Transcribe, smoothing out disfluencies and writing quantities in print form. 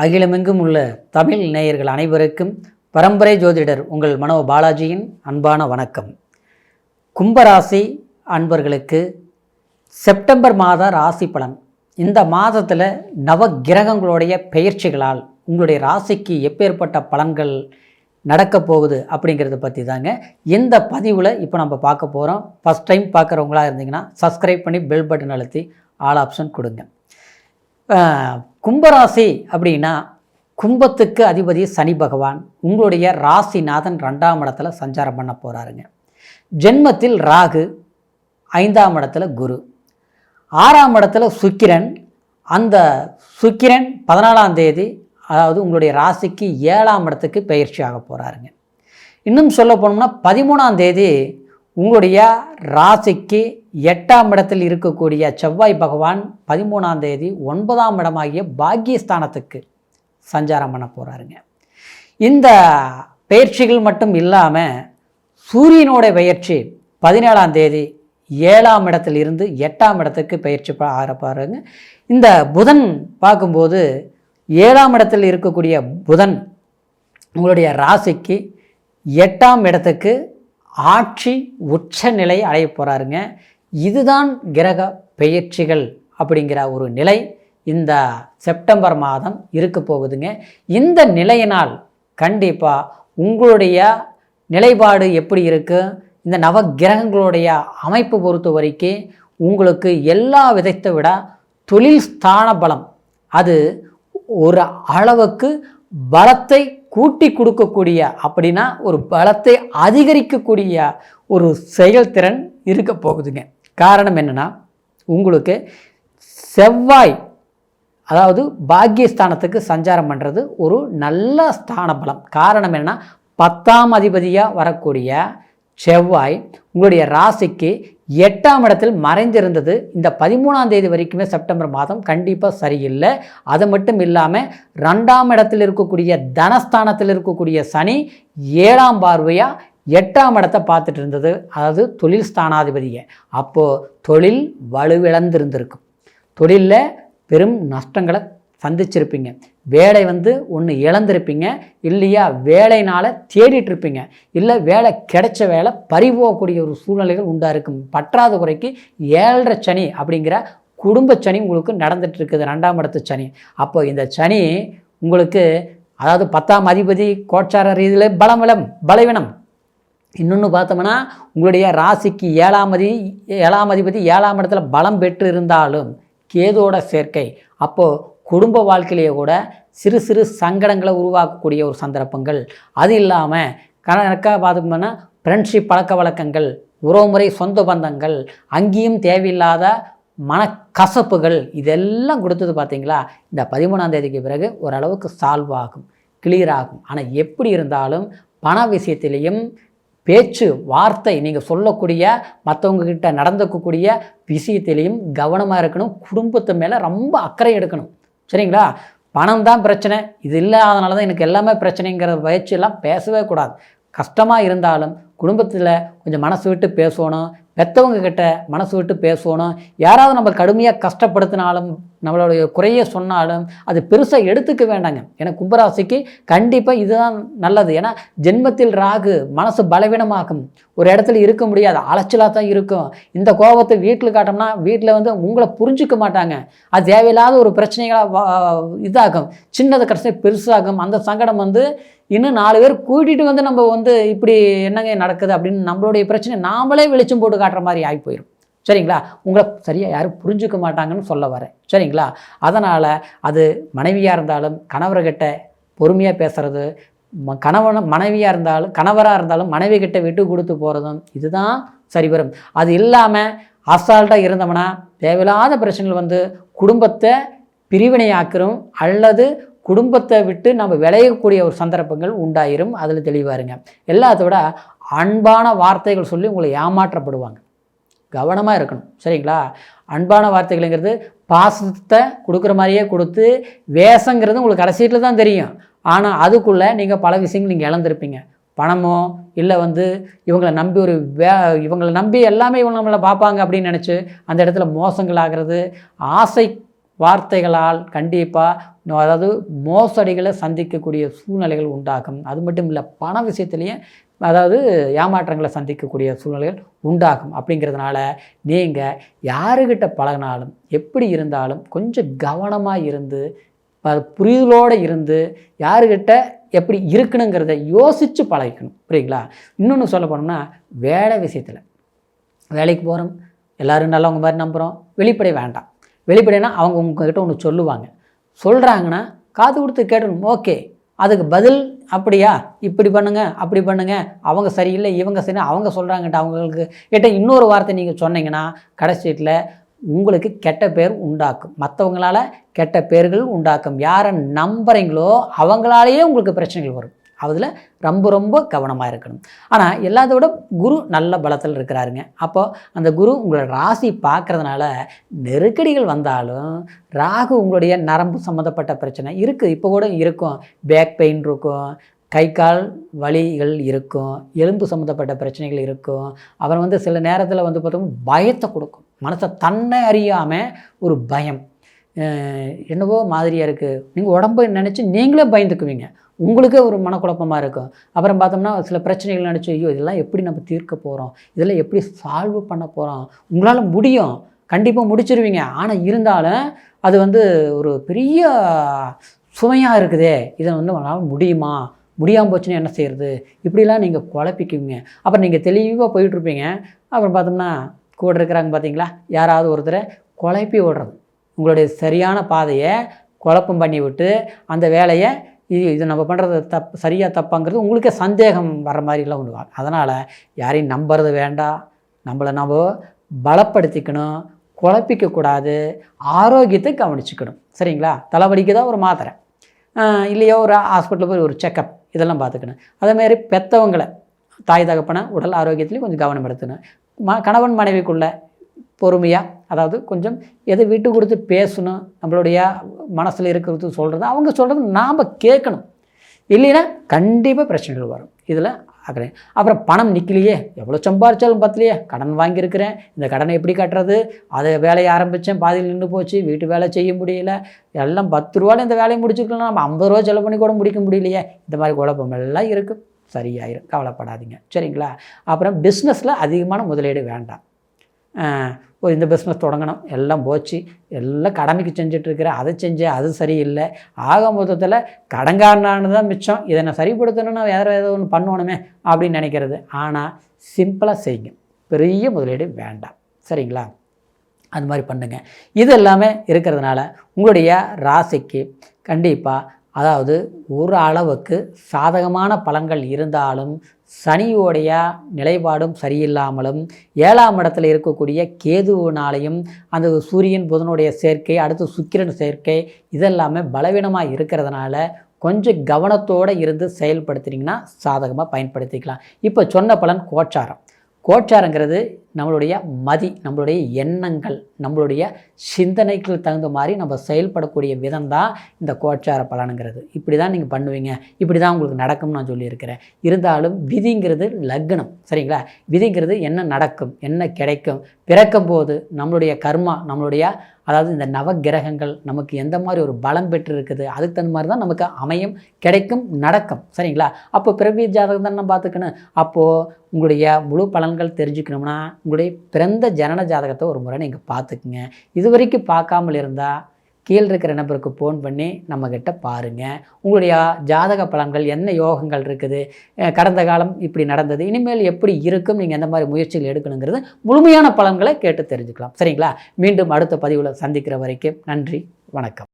அகிலமெங்கும் உள்ள தமிழ் நேயர்கள் அனைவருக்கும் பரம்பரை ஜோதிடர் உங்கள் மனோ பாலாஜியின் அன்பான வணக்கம். கும்பராசி அன்பர்களுக்கு செப்டம்பர் மாத ராசி பலன். இந்த மாதத்தில் நவ கிரகங்களுடைய பெயர்ச்சிகளால் உங்களுடைய ராசிக்கு எப்பேற்பட்ட பலன்கள் நடக்கப் போகுது அப்படிங்கிறத பற்றி தாங்க இந்த பதிவில் இப்போ நம்ம பார்க்க போகிறோம். ஃபஸ்ட் டைம் பார்க்குறவங்களா இருந்தீங்கன்னா சப்ஸ்கிரைப் பண்ணி பெல் பட்டன் அழுத்தி ஆல் ஆப்ஷன் கொடுங்க. கும்பராசி அப்படின்னா கும்பத்துக்கு அதிபதி சனி பகவான் உங்களுடைய ராசிநாதன் 2ஆம் இடத்துல சஞ்சாரம் பண்ண போகிறாருங்க. ஜென்மத்தில் ராகு, 5ஆம் இடத்துல குரு, 6ஆம் இடத்துல சுக்கிரன். அந்த சுக்கிரன் 14ஆம் தேதி அதாவது உங்களுடைய ராசிக்கு 7ஆம் இடத்துக்கு பயிற்சி ஆக போகிறாருங்க. இன்னும் சொல்ல போனோம்னா 13ஆம் தேதி உங்களுடைய ராசிக்கு 8ஆம் இடத்தில் இருக்கக்கூடிய செவ்வாய் பகவான் 13ஆம் தேதி 9ஆம் இடமாகிய பாக்கியஸ்தானத்துக்கு சஞ்சாரம் பண்ண போகிறாருங்க. இந்த பயிற்சிகள் மட்டும் இல்லாமல் சூரியனோட பயிற்சி 17ஆம் தேதி 7ஆம் இடத்தில் இருந்து 8ஆம் இடத்துக்கு பயிற்சி ஆரப்பாருங்க. இந்த புதன் பார்க்கும்போது 7ஆம் இடத்தில் இருக்கக்கூடிய புதன் உங்களுடைய ராசிக்கு 8ஆம் இடத்துக்கு ஆட்சி உச்ச நிலை அடைய போகிறாருங்க. இதுதான் கிரக பெயர்ச்சிகள் அப்படிங்கிற ஒரு நிலை இந்த செப்டம்பர் மாதம் இருக்க போகுதுங்க. இந்த நிலையினால் கண்டிப்பாக உங்களுடைய நிலைப்பாடு எப்படி இருக்குது, இந்த நவ கிரகங்களுடைய அமைப்பு பொறுத்த வரைக்கும் உங்களுக்கு எல்லா விதத்தை விட தொழில் ஸ்தான பலம் அது ஒரு அளவுக்கு பலத்தை கூட்டி கொடுக்கக்கூடிய அப்படின்னா ஒரு பலத்தை அதிகரிக்கக்கூடிய ஒரு செயல்திறன் இருக்க போகுதுங்க. காரணம் என்னென்னா உங்களுக்கு செவ்வாய் அதாவது பாக்கியஸ்தானத்துக்கு சஞ்சாரம் பண்ணுறது ஒரு நல்ல ஸ்தான பலம். காரணம் என்னென்னா 10ஆம் அதிபதியாக வரக்கூடிய செவ்வாய் உங்களுடைய ராசிக்கு 8ஆம் இடத்தில் மறைந்திருந்தது. இந்த 13ஆம் தேதி வரைக்குமே செப்டம்பர் மாதம் கண்டிப்பாக சரியில்லை. அது மட்டும் இல்லாமல் 2ஆம் இடத்தில் இருக்கக்கூடிய தனஸ்தானத்தில் இருக்கக்கூடிய சனி 7ஆம் பார்வையாக 8ஆம் இடத்தை பார்த்துட்டு இருந்தது. அதாவது தொழில் ஸ்தானாதிபதியை. அப்போது தொழில் வலுவிழந்திருந்திருக்கும். தொழிலில் பெரும் நஷ்டங்களை சந்திச்சிருப்பீங்க. வேலை ஒன்று இழந்திருப்பீங்க, இல்லையா வேலைனால் தேடிட்டுருப்பீங்க, இல்லை வேலை கிடைச்ச வேலை பறிபோகக்கூடிய ஒரு சூழ்நிலைகள் உண்டாக இருக்கும். பற்றாத குறைக்கு 7.5 சனி அப்படிங்கிற குடும்ப சனி உங்களுக்கு நடந்துட்டு இருக்குது, 2ஆம் இடத்து சனி. அப்போ இந்த சனி உங்களுக்கு அதாவது 10ஆம் அதிபதி கோட்சார ரீதியில் பலவீனம். இன்னொன்று பார்த்தோம்னா உங்களுடைய ராசிக்கு 7ஆம் அதிபதி 7ஆம் இடத்துல பலம் பெற்று இருந்தாலும் கேதோட சேர்க்கை. அப்போது குடும்ப வாழ்க்கையிலேயே கூட சிறு சிறு சங்கடங்களை உருவாக்கக்கூடிய ஒரு சந்தர்ப்பங்கள். அது இல்லாமல் கணக்காக பார்த்துக்கோம்னா ஃப்ரெண்ட்ஷிப் பழக்க வழக்கங்கள், உறவுமுறை, சொந்த பந்தங்கள், அங்கேயும் தேவையில்லாத மனக்கசப்புகள் இதெல்லாம் கொடுத்தது பார்த்தீங்களா. இந்த 13ஆம் தேதிக்கு பிறகு ஓரளவுக்கு சால்வ் ஆகும், கிளியர் ஆகும். ஆனால் எப்படி இருந்தாலும் பண விஷயத்திலையும் பேச்சு வார்த்தை நீங்கள் சொல்லக்கூடிய மற்றவங்கக்கிட்ட நடந்துக்கக்கூடிய விஷயத்திலையும் கவனமாக இருக்கணும். குடும்பத்து மேலே ரொம்ப அக்கறை எடுக்கணும். சரிங்களா. பணம் தான் பிரச்சனை, இது இல்லாதனால தான் எனக்கு எல்லாமே பிரச்சனைங்கிற பயிற்சியெல்லாம் பேசவே கூடாது. கஷ்டமாக இருந்தாலும் குடும்பத்தில் கொஞ்சம் மனசு விட்டு பேசணும், பெற்றவங்க கிட்ட மனசு விட்டு பேசணும். யாராவது நம்ம கடுமையாக கஷ்டப்படுத்தினாலும் நம்மளுடைய குறைய சொன்னாலும் அது பெருசாக எடுத்துக்க வேண்டாங்க. ஏன்னா கும்பராசிக்கு கண்டிப்பாக இதுதான் நல்லது. ஏன்னா ஜென்மத்தில் ராகு மனசு பலவீனமாகும், ஒரு இடத்துல இருக்க முடியாது, அலைச்சலாக தான் இருக்கும். இந்த கோபத்தை வீட்டில் காட்டோம்னா வீட்டில் உங்களை புரிஞ்சிக்க மாட்டாங்க. அது தேவையில்லாத ஒரு பிரச்சனைகளாக இதாகும், சின்னது கடைசி பெருசாகும். அந்த சங்கடம் இன்னும் 4 பேர் கூட்டிகிட்டு நம்ம இப்படி என்னங்க நடக்குது அப்படின்னு நம்மளுடைய பிரச்சனை நாமளே வெளிச்சம் போட்டு காட்டுற மாதிரி ஆகி போயிடும். சரிங்களா. உங்களை சரியாக யாரும் புரிஞ்சுக்க மாட்டாங்கன்னு சொல்ல வரேன். சரிங்களா. அதனால் அது மனைவியாக இருந்தாலும் கணவர்கிட்ட பொறுமையாக பேசுகிறது, கணவராக இருந்தாலும் மனைவி கிட்ட விட்டு கொடுத்து போகிறதும் இதுதான் சரி வரும். அது இல்லாமல் அசால்ட்டாக இருந்தோம்னா தேவையில்லாத பிரச்சனைகள் குடும்பத்தை பிரிவினையாக்கிறோம் அல்லது குடும்பத்தை விட்டு நம்ம விளையக்கூடிய ஒரு சந்தர்ப்பங்கள் உண்டாயிரும். அதில் தெளிவாருங்க. எல்லாத்த விட அன்பான வார்த்தைகள் சொல்லி உங்களை ஏமாற்றப்படுவாங்க. கவனமாக இருக்கணும். சரிங்களா. அன்பான வார்த்தைகள்ங்கிறது பாசத்தை கொடுக்குற மாதிரியே கொடுத்து வேஷங்கிறது உங்களுக்கு கடைசியில் தான் தெரியும். ஆனால் அதுக்குள்ளே நீங்கள் பல விஷயங்கள் நீங்கள் இழந்திருப்பீங்க. பணமோ இல்லை இவங்களை நம்பி இவங்களை நம்பி எல்லாமே இவங்க நம்மளை பார்ப்பாங்க அப்படின்னு நினச்சி அந்த இடத்துல மோசங்கள் ஆகிறது. ஆசை வார்த்தைகளால் கண்டிப்பாக அதாவது மோசடிகளை சந்திக்கக்கூடிய சூழ்நிலைகள் உண்டாகும். அது மட்டும் இல்லை, பண விஷயத்துலேயே அதாவது ஏமாற்றங்களை சந்திக்கக்கூடிய சூழ்நிலைகள் உண்டாகும். அப்படிங்கிறதுனால நீங்கள் யாருக்கிட்ட பழகினாலும் எப்படி இருந்தாலும் கொஞ்சம் கவனமாக இருந்து புரிதலோடு இருந்து யாருக்கிட்ட எப்படி இருக்கணுங்கிறத யோசித்து பழகிக்கணும். புரியுங்களா? இன்னொன்று சொல்ல போனோம்னா, வேலை விஷயத்தில் வேலைக்கு போகிறோம், எல்லோரும் நல்லவங்க மாதிரி நம்புகிறோம். வெளிப்படை வேண்டாம். வெளிப்படைனா அவங்க உங்ககிட்ட ஒன்று சொல்லுவாங்க, சொல்கிறாங்கன்னா காது கொடுத்து கேட்டணும். ஓகே, அதுக்கு பதில் அப்படியா, இப்படி பண்ணுங்க அப்படி பண்ணுங்க, அவங்க சரியில்லை இவங்க சரி, அவங்க சொல்கிறாங்கட்ட அவங்களுக்கு கிட்ட இன்னொரு வார்த்தை நீங்கள் சொன்னீங்கன்னா கடைசியில் உங்களுக்கு கெட்ட பேர் உண்டாக்கும். மற்றவங்களால் கெட்ட பேர்கள் உண்டாக்கும். யாரை நம்புறீங்களோ அவங்களாலேயே உங்களுக்கு பிரச்சனைகள் வரும். அதில் ரொம்ப ரொம்ப கவனமாக இருக்கணும். ஆனால் எல்லாத்தோட குரு நல்ல பலத்தில் இருக்கிறாருங்க. அப்போது அந்த குரு உங்களோட ராசி பார்க்குறதுனால நெருக்கடிகள் வந்தாலும், ராகு உங்களுடைய நரம்பு சம்மந்தப்பட்ட பிரச்சனை இருக்குது, இப்போ கூட இருக்கும். பேக் பெயின் இருக்கும், கை கால் வலிகள் இருக்கும், எலும்பு சம்மந்தப்பட்ட பிரச்சனைகள் இருக்கும். அப்புறம் சில நேரத்தில் பார்த்தோம்னா பயத்தை கொடுக்கும். மனசை தன்னை அறியாமல் ஒரு பயம், என்னவோ மாதிரியாக இருக்குது. நீங்கள் உடம்பை நினச்சி நீங்களே பயந்துக்குவீங்க, உங்களுக்கே ஒரு மனக்குழப்பமாக இருக்கும். அப்புறம் பார்த்தோம்னா சில பிரச்சனைகள் நினச்சி, ஐயோ இதெல்லாம் எப்படி நம்ம தீர்க்க போகிறோம், இதெல்லாம் எப்படி சால்வ் பண்ண போகிறோம். உங்களால் முடியும், கண்டிப்பாக முடிச்சிருவீங்க. ஆனால் இருந்தாலும் அது ஒரு பெரிய சுமையாக இருக்குதே, இதை உங்களால் முடியுமா, முடியாமல் போச்சுன்னா என்ன செய்கிறது, இப்படிலாம் நீங்கள் குழப்பிக்குவீங்க. அப்புறம் நீங்கள் தெளிவாக போயிட்டுருப்பீங்க. அப்புறம் பார்த்தோம்னா கூட இருக்கிறாங்க பார்த்தீங்களா, யாராவது ஒருத்தரை குழப்பி விடுறது, உங்களுடைய சரியான பாதையை குழப்பம் பண்ணி விட்டு அந்த வேலையை இது நம்ம பண்ணுறது சரியாக தப்பாங்கிறது உங்களுக்கே சந்தேகம் வர மாதிரிலாம் ஒன்று. அதனால் யாரையும் நம்புறது வேண்டாம். நம்மளை நம்ம பலப்படுத்திக்கணும், குழப்பிக்கக்கூடாது, ஆரோக்கியத்தை கவனிச்சுக்கணும். சரிங்களா? தலைவலிக்கு தான் ஒரு மாத்திரை, இல்லையோ ஒரு ஹாஸ்பிட்டலில் போய் ஒரு செக்கப், இதெல்லாம் பார்த்துக்கணும். அதேமாரி பெற்றவங்களை, தாய் தகப்பனை உடல் ஆரோக்கியத்துலேயும் கொஞ்சம் கவனம் எடுத்துக்கணும். கணவன் மனைவிக்குள்ளே பொறுமையாக, அதாவது கொஞ்சம் எதை விட்டு கொடுத்து பேசணும். நம்மளுடைய மனசில் இருக்கிறது சொல்கிறது, அவங்க சொல்கிறது நாம் கேட்கணும். இல்லைன்னா கண்டிப்பாக பிரச்சனைகள் வரும். இதில் ஆகிறேன். அப்புறம் பணம் நிற்கலையே, எவ்வளோ சம்பாரிச்சாலும் பத்தலையே, கடன் வாங்கியிருக்கிறேன், இந்த கடனை எப்படி கட்டுறது, அதை வேலையை ஆரம்பித்தேன் பாதியில் நின்று போச்சு, வீட்டு வேலை செய்ய முடியல, எல்லாம் 10 ரூபாயில் இந்த வேலையை முடிச்சுக்கலாம், நம்ம 50 ரூபா செலவு பண்ணி கூட முடிக்க முடியலையே, இந்த மாதிரி குழப்பம் எல்லாம் இருக்குது. சரியாயிரும், கவலைப்படாதீங்க. சரிங்களா? அப்புறம் பிஸ்னஸில் அதிகமான முதலீடு வேண்டாம். இந்த பிஸ்னஸ் தொடங்கணும், எல்லாம் போச்சு, எல்லாம் கடமைக்கு செஞ்சிட்ருக்கிறேன், அதை செஞ்சேன், அது சரியில்லை, ஆக மொத்தத்தில் கடன்காரனானது தான் மிச்சம், இதை நான் சரிப்படுத்தணும்னா வேறு ஏதோ ஒன்று பண்ணணுமே அப்படின்னு நினைக்கிறது. ஆனால் சிம்பிளாக செய்யுங்க, பெரிய முதலீடு வேண்டாம். சரிங்களா? அது மாதிரி பண்ணுங்க. இது எல்லாமே இருக்கிறதுனால உங்களுடைய ராசிக்கு கண்டிப்பாக, அதாவது ஒரு அளவுக்கு சாதகமான பலன்கள் இருந்தாலும் சனியோடைய நிலைப்பாடும் சரியில்லாமலும் 7ஆம் இடத்துல இருக்கக்கூடிய கேதுவினாலையும் அந்த சூரியன் புதனுடைய சேர்க்கை, அடுத்து சுக்கிரன் சேர்க்கை, இதெல்லாமே பலவீனமாக இருக்கிறதுனால கொஞ்சம் கவனத்தோடு இருந்து செயல்படுத்துனீங்கன்னா சாதகமாக பயன்படுத்திக்கலாம். இப்போ சொன்ன பலன் கோச்சாரம். கோச்சாரங்கிறது நம்மளுடைய மதி, நம்மளுடைய எண்ணங்கள், நம்மளுடைய சிந்தனைக்கு தகுந்த மாதிரி நம்ம செயல்படக்கூடிய விதம் தான் இந்த கோச்சார பலனுங்கிறது. இப்படி தான் நீங்கள் பண்ணுவீங்க, இப்படி தான் உங்களுக்கு நடக்கும்னு நான் சொல்லியிருக்கிறேன். இருந்தாலும் விதிங்கிறது லக்னம். சரிங்களா? விதிங்கிறது என்ன நடக்கும், என்ன கிடைக்கும், பிறக்கும் போது நம்மளுடைய கர்மா, நம்மளுடைய அதாவது இந்த நவகிரகங்கள் நமக்கு எந்த மாதிரி ஒரு பலம் பெற்று இருக்குது, அதுக்கு தகுந்த மாதிரி தான் நமக்கு அமையும், கிடைக்கும், நடக்கும். சரிங்களா? அப்போ பிறவி ஜாதகம் தான் நம்ம பார்த்துக்கணும். அப்போது உங்களுடைய முழு பலன்கள் தெரிஞ்சுக்கணும்னா உங்களுடைய பிறந்த ஜனன ஜாதகத்தை ஒரு முறை நீங்கள் பார்த்துக்குங்க. இது வரைக்கும் பார்க்காமல் இருந்தால் கீழே இருக்கிற நபருக்கு ஃபோன் பண்ணி நம்மக்கிட்ட பாருங்கள். உங்களுடைய ஜாதக பலன்கள் என்ன யோகங்கள் இருக்குது, கடந்த காலம் இப்படி நடந்தது, இனிமேல் எப்படி இருக்கும், நீங்கள் எந்த மாதிரி முயற்சிகள் எடுக்கணுங்கிறது முழுமையான பலன்களை கேட்டு தெரிஞ்சுக்கலாம். சரிங்களா? மீண்டும் அடுத்த பதிவில் சந்திக்கிற வரைக்கும் நன்றி, வணக்கம்.